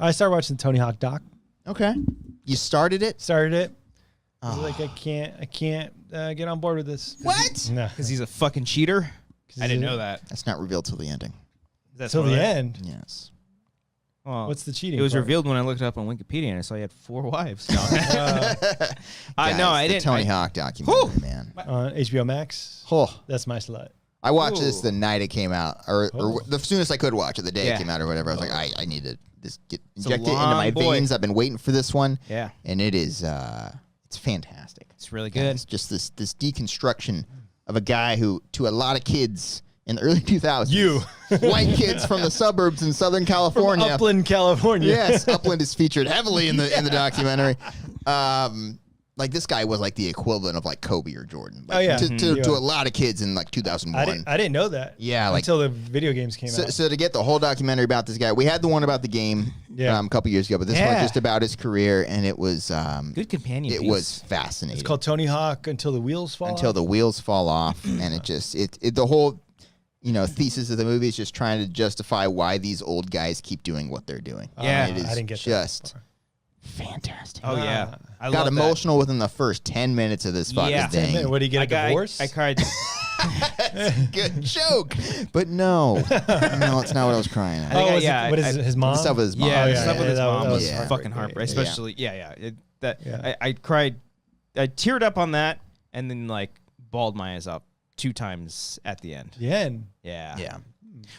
I started watching the Tony Hawk doc. Okay. You started it? Started it. I was like, I can't get on board with this. What? No. Because he's a fucking cheater? I didn't know that. That's not revealed till the ending. Till the end? Yes. Well, what's the cheating It was part? revealed when I looked it up on Wikipedia and I saw he had 4 wives. No, I know. I didn't. Tony Hawk documentary, man. On HBO Max? Oh. That's my slut. I watched this the night it came out, or the soonest I could watch it, the day it Yeah. came out or whatever. I was like, I need to just get It's a inject it into long my boy. veins. I've been waiting for this one. Yeah. And it is, it's fantastic. It's really Yeah, good. it's just this deconstruction of a guy who, to a lot of kids in the early 2000s, white kids from the suburbs in Southern California, From Upland, California. Yes, Upland is featured heavily in the documentary. Like this guy was like the equivalent of like Kobe or Jordan. Like, to a lot of kids in like 2001. I didn't know that. Yeah, like until the video games came out. So to get the whole documentary about this guy, we had the one about the game a couple years ago, but this one just about his career, and it was good companion. It was fascinating. It's called Tony Hawk Until the Wheels Fall Until Off. the Wheels Fall Off, and it just the whole thesis of the movie is just trying to justify why these old guys keep doing what they're doing. Yeah, it is I didn't get just that fantastic. Oh yeah, I got love emotional within the first 10 minutes of this fucking thing. What, did he get a divorce? I cried. That's a good joke, but no, it's not what I was crying at. What is it, his mom? The stuff with his mom. Yeah, the stuff with his mom was yeah. fucking heartbreaking. Especially, I cried. I teared up on that, and then like bawled my eyes out 2 times at the end. The end. Yeah.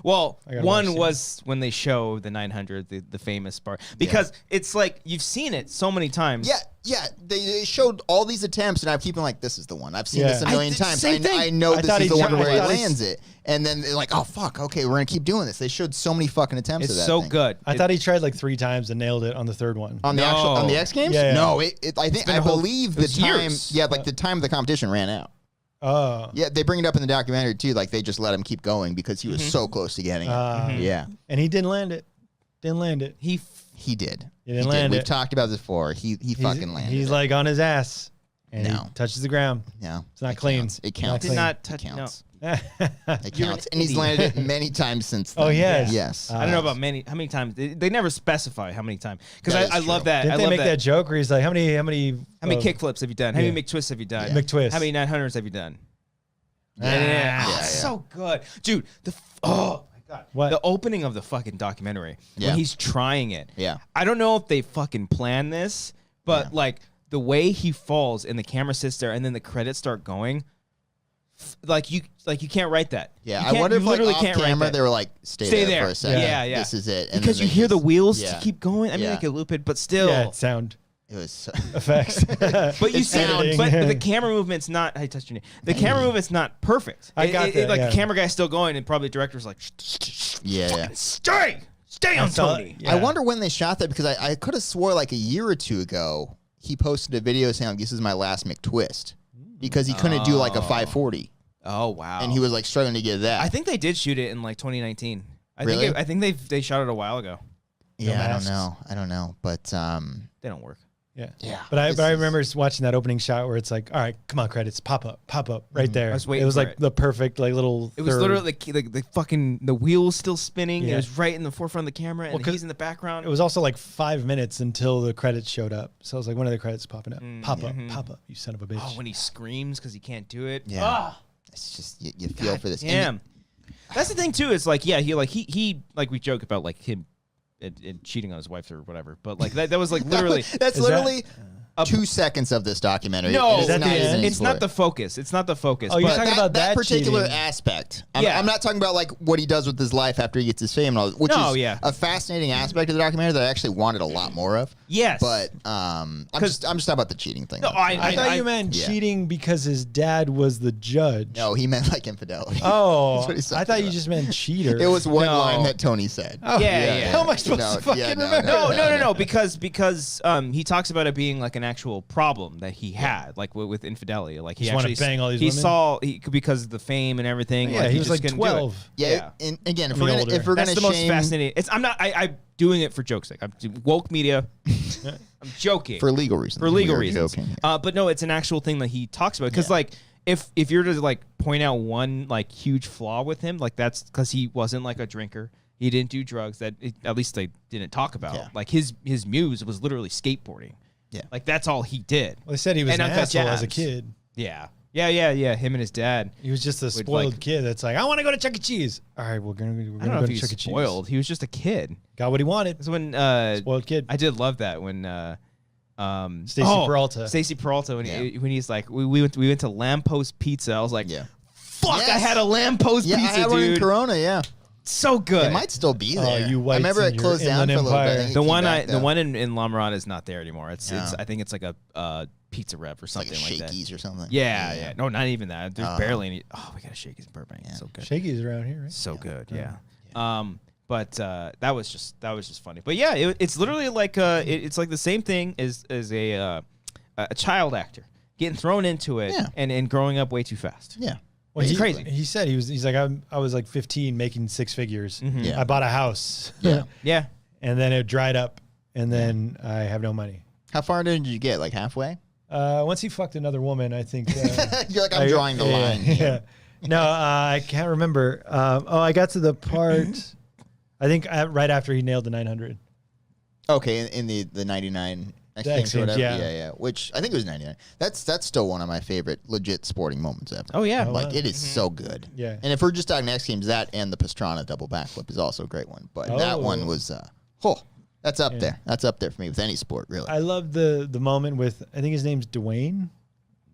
Well, one watch was when they show the 900, the famous part, because it's like you've seen it so many times. Yeah. They showed all these attempts, and I'm keeping like, this is the one. I've seen this a million times. I know this is the one where he lands it, and then they're like, oh fuck, okay, we're gonna keep doing this. They showed so many fucking attempts. It's of that so thing. good. I thought he tried like 3 times and nailed it on the 3rd one. On the X Games. Yeah. No, I believe the time. years. Yeah, like the time of the competition ran out. Oh. Yeah, they bring it up in the documentary too. Like they just let him keep going because he was so close to getting it. Yeah, and he didn't land it. He did. He didn't land it. We've talked about this before. He fucking landed. He's like on his ass, and he touches the ground. No, it's not clean. Counts. It counts. Did not touch. It counts. No. It counts, and he's landed it many times since then. Oh yes, yes. I don't know about how many times. They never specify how many times because I love that. Didn't they make that joke where he's like, how many kickflips have you done? How many McTwists have you done? McTwists. How many 900s have you done? So good, dude. Oh my god, what? The opening of the fucking documentary when he's trying it. Yeah, I don't know if they fucking planned this, but like the way he falls and the camera sits there and then the credits start going. Like you can't write that. Yeah, I wonder if like off camera they were like, stay there for a second. Yeah. This is it. And because you hear the wheels keep going. I mean, Yeah. they could loop it, but still. Yeah, sound. It was effects. But you see, but the camera movement's not. I touched your knee. The camera movement's not perfect. I got that. Like the camera guy's still going, and probably the director's like, stay on Tony. I wonder when they shot that because I could have swore like a year or 2 ago he posted a video saying this is my last McTwist because he couldn't do like a 540. Oh wow! And he was like struggling to get that. I think they did shoot it in like 2019. Really? I think they shot it a while ago. Yeah, I don't know, but they don't work. Yeah. But I remember watching that opening shot where it's like, all right, come on, credits, pop up right there. I was waiting it was for like it. The perfect like little. It was literally the fucking the wheels still spinning. Yeah. It was right in the forefront of the camera, and he's in the background. It was also like 5 minutes until the credits showed up. So I was like, when are the credits popping up? Pop up, you son of a bitch. Oh, when he screams because he can't do it. Yeah. It's just you feel for this. Damn. That's the thing too. It's like he like we joke about like him and cheating on his wife or whatever, but like that was like literally that's literally 2 seconds of this documentary. No, it's not the focus. It's not the focus. Oh, you're talking about that particular cheating. aspect. I'm not talking about like what he does with his life after he gets his fame and all, which is a fascinating aspect of the documentary that I actually wanted a lot more of. Yes, but I'm just talking about the cheating thing. No, I thought you meant cheating because his dad was the judge. No, he meant like infidelity. Oh, I thought you just meant cheater. It was one line that Tony said. Oh, yeah. How am I supposed to fucking remember? No, because he talks about it being like an actual problem that he had, like with infidelity. Like he actually bang all these he women? saw because of the fame and everything. Yeah, like, he was like just 12. Yeah, and again, if we're gonna that's the most fascinating. I'm doing it for joke's sake. I'm woke media. I'm joking for legal reasons. For legal reasons. But no, it's an actual thing that he talks about because like if you're to like point out one like huge flaw with him, like that's because he wasn't like a drinker He didn't do drugs that at least they didn't talk about. Yeah. Like his muse was literally skateboarding. Yeah. Like that's all he did. Well, they said he was And an Uncut asshole as a Jabs. kid. Yeah. Him and his dad. He was just a spoiled kid that's like, I want to go to Chuck E. Cheese. All right, we're gonna I don't go know to if he Chuck was E. Cheese. spoiled. He was just a kid. Got what he wanted. That's when Spoiled kid. I did love that when Stacey Peralta. Stacey Peralta when he's like we went to Lamppost Pizza. I was like, fuck, Yes. I had a Lamppost Yeah, Pizza, I had one in dude. Corona. Yeah, So good. it might still be there. you I remember whites it in closed your down for a Inland little bit. I Empire. think it the came one back, the though. one in La Mirada is not there anymore. It's Yeah. I think it's like a pizza rep or like something a like that. Shakey's or something. Yeah. No, not even that. There's barely any. Oh, we got a Shakey's in Burbank. Yeah. So good. Shakey's around here, right? So good. Yeah. But that was just funny. But yeah, it's literally like it's like the same thing as a child actor getting thrown into it and growing up way too fast. Yeah. Well, It's crazy. He said he's like I was like 15 making 6 figures. Yeah. I bought a house. Yeah. Yeah. And then it dried up, and then I have no money. How far did you get? Like halfway? Once he fucked another woman, I think. You're like, I'm drawing the line. Yeah. No, I can't remember. I got to the part. I think right after he nailed the 900. Okay, in the 99 X Games or whatever. Yeah. Which I think it was 99. That's still one of my favorite legit sporting moments ever. Oh yeah. Like it is so good. Yeah. And if we're just talking X Games, that and the Pastrana double backflip is also a great one. But that one was that's up there. That's up there for me with any sport, really. I love the moment with, I think his name's Dwayne,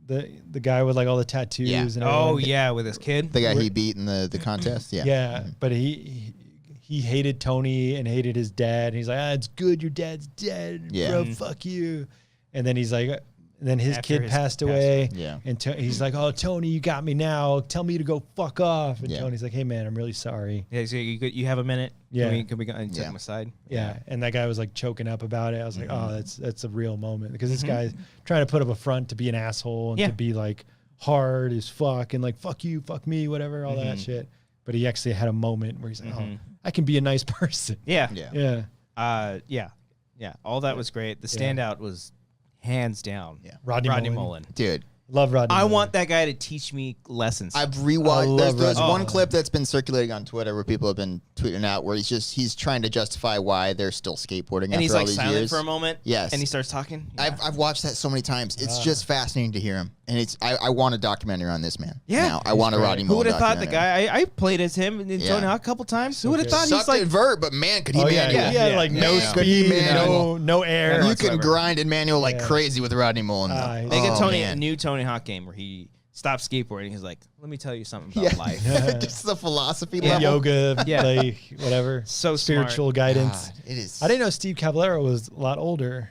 the guy with like all the tattoos. Yeah. And Oh everything. yeah, with his kid. The guy he beat in the contest. Yeah. Yeah, but he hated Tony and hated his dad. And he's like, it's good, your dad's dead, bro, fuck you. And then he's like, then his kid passed away. Yeah. And he's like, oh, Tony, you got me now. Tell me to go fuck off. And Tony's like, hey, man, I'm really sorry. Yeah. So you have a minute? Yeah. Can we go and take him aside? Yeah. And that guy was like choking up about it. I was like, oh, that's a real moment, because this guy's trying to put up a front to be an asshole and to be like hard as fuck and like, fuck you, fuck me, whatever, all that shit. But he actually had a moment where he's like, oh, I can be a nice person. Yeah. Yeah. Yeah. All that was great. The standout was hands down. Yeah. Rodney Mullen. Dude. Love Rodney I Mullen. want that guy to teach me lessons. I've rewatched. There's Rodney. one clip that's been circulating on Twitter where people have been tweeting out where he's trying to justify why they're still skateboarding and after he's all like these silent years. for a moment. Yes. And he starts talking. Yeah. I've watched that so many times. It's just fascinating to hear him, and I want a documentary on this man. Yeah. Now. I want a Rodney Who Mullen would have thought the documentary. guy? I played as him in Tony Hawk a couple times. Who would have thought Sucked he's like? in vert, but man, could he manual? He had like no speed, no air. You can grind in manual like crazy with Rodney Mullen. Though. They get Tony a man. new Tony Hawk game where he stopped skateboarding. He's like, let me tell you something about life. Just the philosophy Yeah. level. Yoga, Yeah. like whatever. So spiritual smart. guidance. God, it is. I didn't know Steve Caballero was a lot older.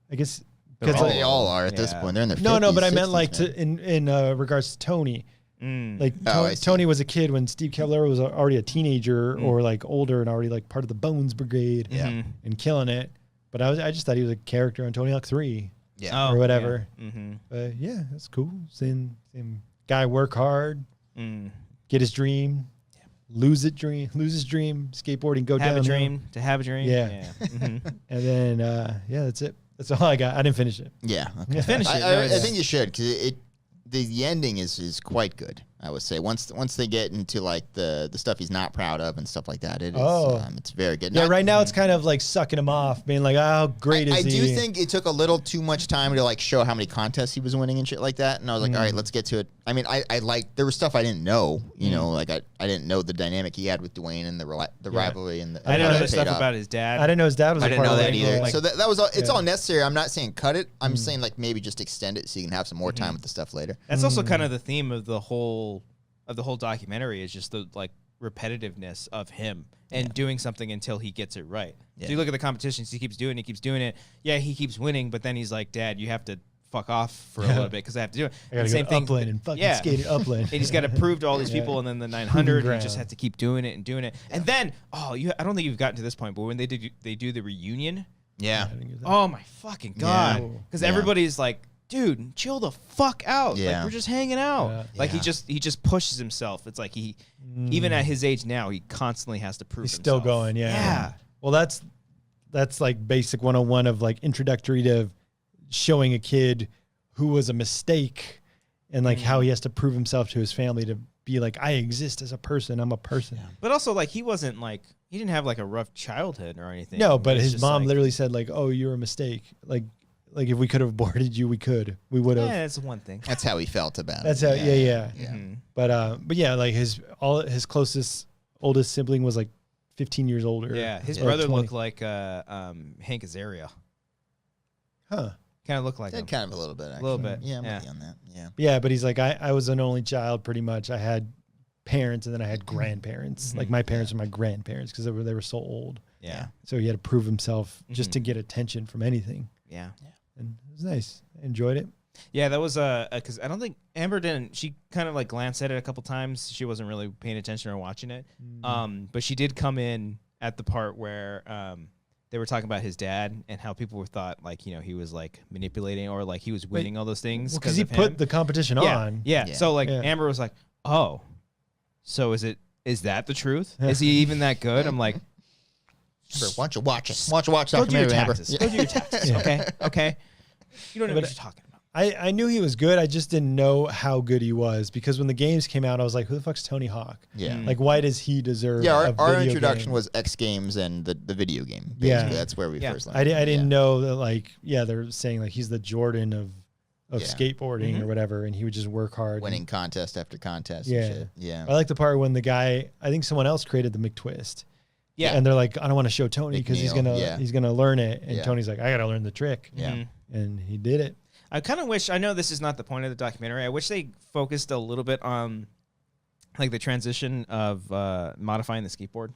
I guess because They all are at this point. They're in their 50s, no, but I 60s, meant like man. in regards to Tony. Like I see. Tony was a kid when Steve Caballero was already a teenager or like older and already like part of the Bones Brigade and killing it. But I just thought he was a character on Tony Hawk 3 or whatever. Yeah. Mm-hmm. But yeah, that's cool. Same guy work hard, get his dream, lose his dream, skateboarding, go Have down. a dream to have a dream. Yeah. Mm-hmm. And then that's it. That's all I got. I didn't finish it. Yeah. Okay. Finish it. I think you should, because the ending is quite good. I would say once they get into like the stuff he's not proud of and stuff like that, it is it's very good. Yeah, right now it's kind of like sucking him off, being like, "Oh, how great is I he?" do think it took a little too much time to like show how many contests he was winning and shit like that. And I was like, all right, let's get to it. I mean, I like, there was stuff I didn't know, you know, like I didn't know the dynamic he had with Dwayne and the rivalry and I didn't know the the stuff about his dad. I didn't know his dad was. I a didn't part know of that it. either. Like, So that was all. It's all necessary. I'm not saying cut it. I'm saying like maybe just extend it so you can have some more time with the stuff later. That's also kind of the theme of the whole documentary, is just the like repetitiveness of him and doing something until he gets it right. Yeah. So you look at the competitions, he keeps doing it. Yeah, he keeps winning, but then he's like, Dad, you have to fuck off for a little bit because I have to do it. I gotta Same go thing. upland and fucking skate it upland. And he's got to prove to all these people, and then the 900, Proving he just ground. has to keep doing it and doing it. And then, I don't think you've gotten to this point, but when they do the reunion, Yeah. oh my fucking God. Yeah. Because everybody's like, dude, chill the fuck out. Yeah. Like, we're just hanging out. Yeah. Like, Yeah. he just pushes himself. It's like even at his age now, he constantly has to prove He's still himself. going. Yeah. Yeah. Well, that's like basic 101 of like introductory to showing a kid who was a mistake and like how he has to prove himself to his family to be like, I exist as a person. I'm a person. Yeah. But also, like, he didn't have like a rough childhood or anything. No, but his mom literally said like, oh, you're a mistake. Like if we could have aborted you, we would have. Yeah, that's one thing. That's how he felt about it. That's how, yeah. Mm-hmm. But yeah, like his closest, oldest sibling was like 15 years older. Yeah, his brother looked like Hank Azaria. Huh. Kind of looked like him. Kind of a little bit, actually. A little bit. Yeah, I'm with you on that. Yeah. Yeah, but he's like, I was an only child pretty much. I had parents and then I had grandparents. Mm-hmm. Like my parents are my grandparents because they were so old. Yeah. So he had to prove himself just to get attention from anything. Yeah. And it was nice. I enjoyed it. Yeah, that was because I don't think Amber didn't. She kind of like glanced at it a couple times. She wasn't really paying attention or watching it. But she did come in at the part where they were talking about his dad and how people were thought like, you know, he was like manipulating or like he was winning all those things because he put the competition on. Yeah. So like Amber was like, oh, so is that the truth? Is he even that good? I'm like, why don't you watch it? Why don't you watch go do your Amber? taxes. Go do your taxes. Okay. You don't know what you're talking about. I knew he was good. I just didn't know how good he was because when the games came out, I was like, who the fuck's Tony Hawk? Yeah. Like, why does he deserve our introduction was X Games and the video game. Basically. Yeah. That's where we first learned. I didn't know that, like, they're saying, like, he's the Jordan of skateboarding or whatever, and he would just work hard. Winning contest after contest Yeah. and shit. Yeah. I like the part when the guy, I think someone else created the McTwist. Yeah. And they're like, I don't want to show Tony because he's gonna learn it. And Tony's like, I gotta learn the trick. Yeah. And he did it. I kind of wish, I know this is not the point of the documentary. I wish they focused a little bit on like the transition of modifying the skateboard.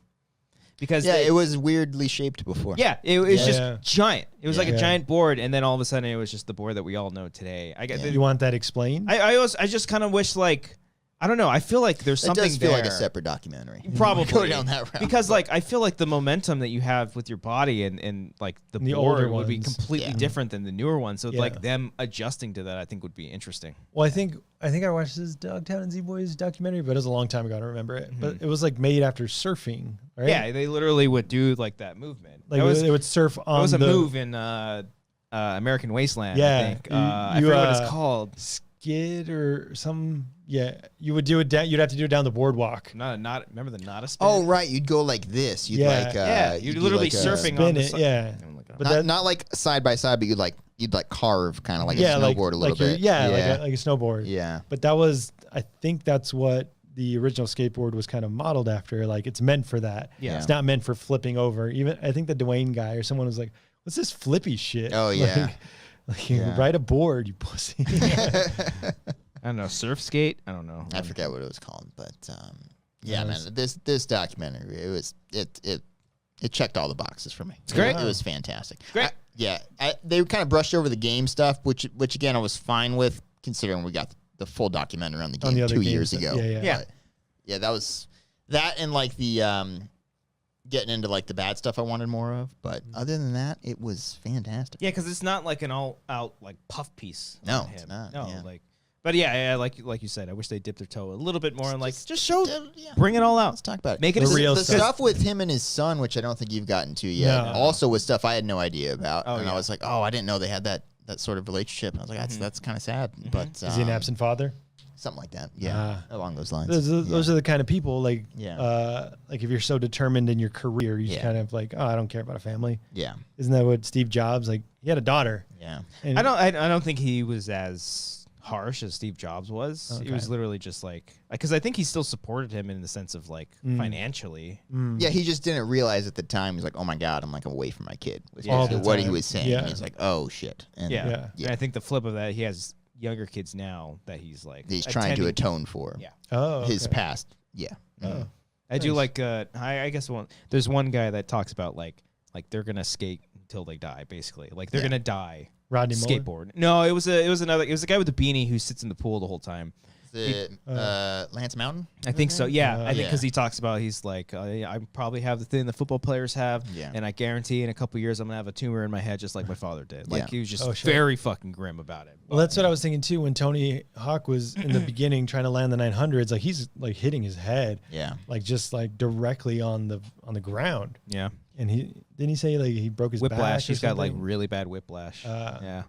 Because it was weirdly shaped before. Yeah, it was just giant. It was like a giant board, and then all of a sudden it was just the board that we all know today. You want that explained? I just kind of wish, like, I don't know. I feel like there's something there. It does feel like a separate documentary. Probably. Go down that route. Because, like, I feel like the momentum that you have with your body and like, the board older would be ones. completely different than the newer ones. So, like, them adjusting to that, I think, would be interesting. Well, I think I watched this Dogtown and Z-Boys documentary, but it was a long time ago. I don't remember it. But it was, like, made after surfing, right? Yeah, they literally would do, like, that movement. Like, they would surf on It was a move in American Wasteland, I think. I forget what it's called. Skid or some... Yeah, you would do it down. You'd have to do it down the boardwalk. Remember the not a spin? Oh right, you'd go like this. You'd you'd literally like surfing on the it. Yeah, but not like side by side, but you'd carve kind of like a snowboard a little bit. Like a snowboard. Yeah, but that was, I think that's what the original skateboard was kind of modeled after. Like it's meant for that. Yeah, it's not meant for flipping over. Even I think the Dwayne guy or someone was like, "What's this flippy shit?" Oh yeah, ride a board, you pussy. I don't know, surf skate. I don't know. I forget what it was called, but man, this documentary it checked all the boxes for me. It's great. It was fantastic. Great. They kind of brushed over the game stuff, which again I was fine with considering we got the full documentary on the game 2 years ago. Yeah. That was that and like the getting into like the bad stuff I wanted more of, but other than that, it was fantastic. Yeah, because it's not like an all out like puff piece. No, it's not. No, yeah. But like you said, I wish they dipped their toe a little bit more and just show, bring it all out. Let's talk about it. Make it the real stuff with him and his son, which I don't think you've gotten to yet. No. Also was stuff I had no idea about, I was like, I didn't know they had that sort of relationship. And I was like, that's kind of sad. But is he an absent father? Something like that. Yeah, along those lines. Those are the kind of people like like if you're so determined in your career, you just kind of like, I don't care about a family. Yeah, isn't that what Steve Jobs like? He had a daughter. Yeah, and I don't think he was as harsh as Steve Jobs was. Okay. He was literally just like, because I think he still supported him in the sense of like financially. Yeah, he just didn't realize at the time. He's like, oh my god, I'm like away from my kid. Was all the what he time. was saying. Yeah. And he's like, oh shit. And And I think the flip of that, he has younger kids now that he's like he's trying to atone for. Yeah. His past. Yeah. Oh. I do like I guess there's one guy that talks about like they're gonna skate until they die, basically. Like they're gonna die. Rodney Mullen? Skateboard. No, it was the guy with the beanie who sits in the pool the whole time. Lance Mountain? I think so. Yeah, I think yeah. because he talks about he's like I probably have the thing the football players have, and I guarantee in a couple years I'm gonna have a tumor in my head just like my father did. Like he was just very fucking grim about it. Well, that's what I was thinking too. When Tony Hawk was in the beginning trying to land the 900s, like he's like hitting his head, like just like directly on the ground. Yeah, and he didn't he say like he broke his whiplash. back. He's got like really bad whiplash. Yeah.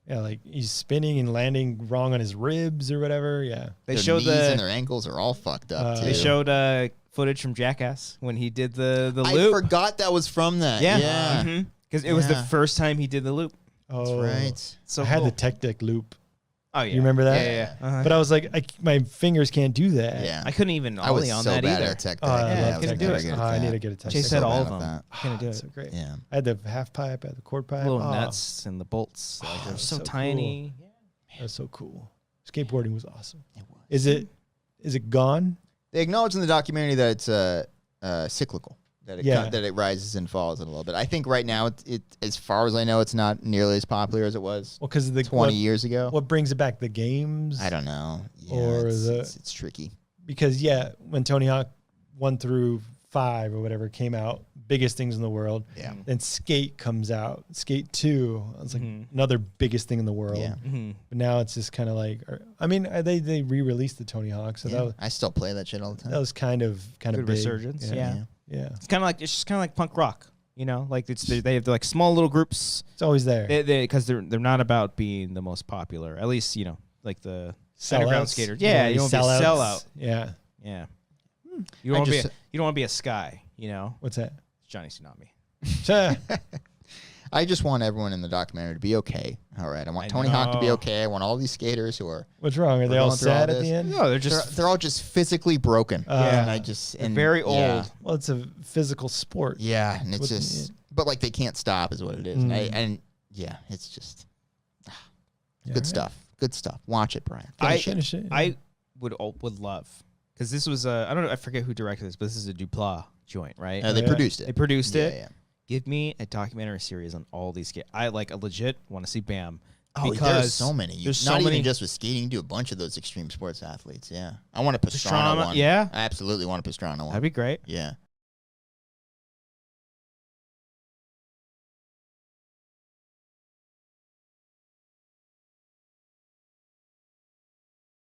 Yeah, like he's spinning and landing wrong on his ribs or whatever. Yeah. They their showed knees and their ankles are all fucked up too. They showed footage from Jackass when he did the I loop. forgot that was from that. Yeah. Yeah. Because it was the first time he did the loop. Oh, That's right. So I had cool. the tech deck loop. Oh yeah. You remember that? Yeah. But I was like, my fingers can't do that. Yeah. I couldn't even I was ollie on so that bad either. at tech Oh, I deck. love I was tech never deck. good at I that. need to get a tech Chase deck. said So all bad of at them. that. Couldn't do It's it. so great. Yeah. I had the half pipe, I had the quarter pipe. Little Oh, nuts and the bolts. Like, they're so so tiny. That was so cool. Skateboarding was awesome. It was. Is it gone? They acknowledge in the documentary that it's cyclical. That it rises and falls a little bit. I think right now, it as far as I know, it's not nearly as popular as it was Well, because of the 20 years ago. What brings it back? The games? I don't know. Yeah, Or it's tricky. Because when Tony Hawk 1 through 5 or whatever came out, biggest things in the world. Yeah. Then Skate comes out. Skate 2, it's like another biggest thing in the world. Yeah. But now it's just kind of like, they re-released the Tony Hawk, so Yeah. I still play that shit all the time. that was kind of Good big. resurgence. Yeah. Yeah. It's just kind of like punk rock. You know, like they have like small little groups. It's always there. Because they're not about being the most popular. At least like the underground Sellouts. skaters. Yeah, you don't want to be a sellout. Yeah. Yeah. You don't want to be a Sky. You know, What's that? it's Johnny Tsunami. I just want everyone in the documentary to be okay. All right. I want Tony Hawk to be okay. I want all these skaters who are What's wrong? Are they all going through all sad at this. the end? No, they're they're all just physically broken. Yeah. And very old. Yeah. Well, it's a physical sport. Yeah, and it's What- just, but like they can't stop, is what it is. And yeah, it's just good stuff. Good stuff. Watch it, Brian. Finish it. I would love, because this was I don't know, I forget who directed this, but this is a Dupla joint, right? They Yeah. produced it. They produced it. Yeah. Give me a documentary series on all these kids. I like a legit want to see Bam. Oh, because there's so many. There's Not so many. even just with skating. You do a bunch of those extreme sports athletes. Yeah, I want a Pastrana one. Yeah, I absolutely want a Pastrana one. that'd be great. Yeah,